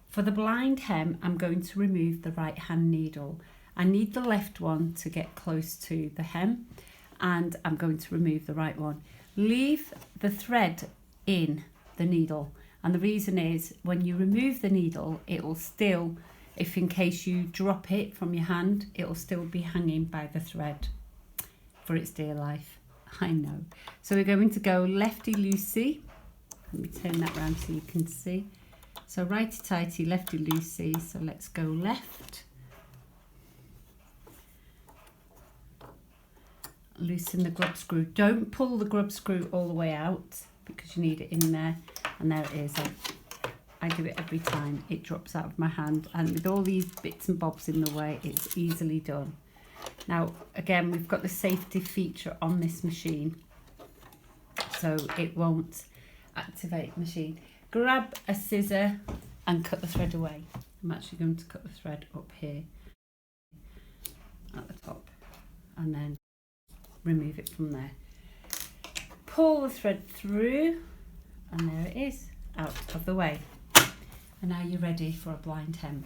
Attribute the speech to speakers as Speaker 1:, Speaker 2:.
Speaker 1: For the blind hem, I'm going to remove the right hand needle. I need the left one to get close to the hem, and I'm going to remove the right one. Leave the thread in the needle, and the reason is when you remove the needle, it will still, if in case you drop it from your hand, it will still be hanging by the thread for its dear life. I know. So we're going to go lefty-loosey. Let me turn that around so you can see. So righty-tighty, lefty-loosey. So let's go left. Loosen the grub screw. Don't pull the grub screw all the way out because you need it in there. And there it is. I do it every time. It drops out of my hand. And with all these bits and bobs in the way, it's easily done. Now, again, we've got the safety feature on this machine, so it won't activate the machine. Grab a scissor and cut the thread away. I'm actually going to cut the thread up here at the top and then remove it from there. Pull the thread through and there it is, out of the way. And now you're ready for a blind hem.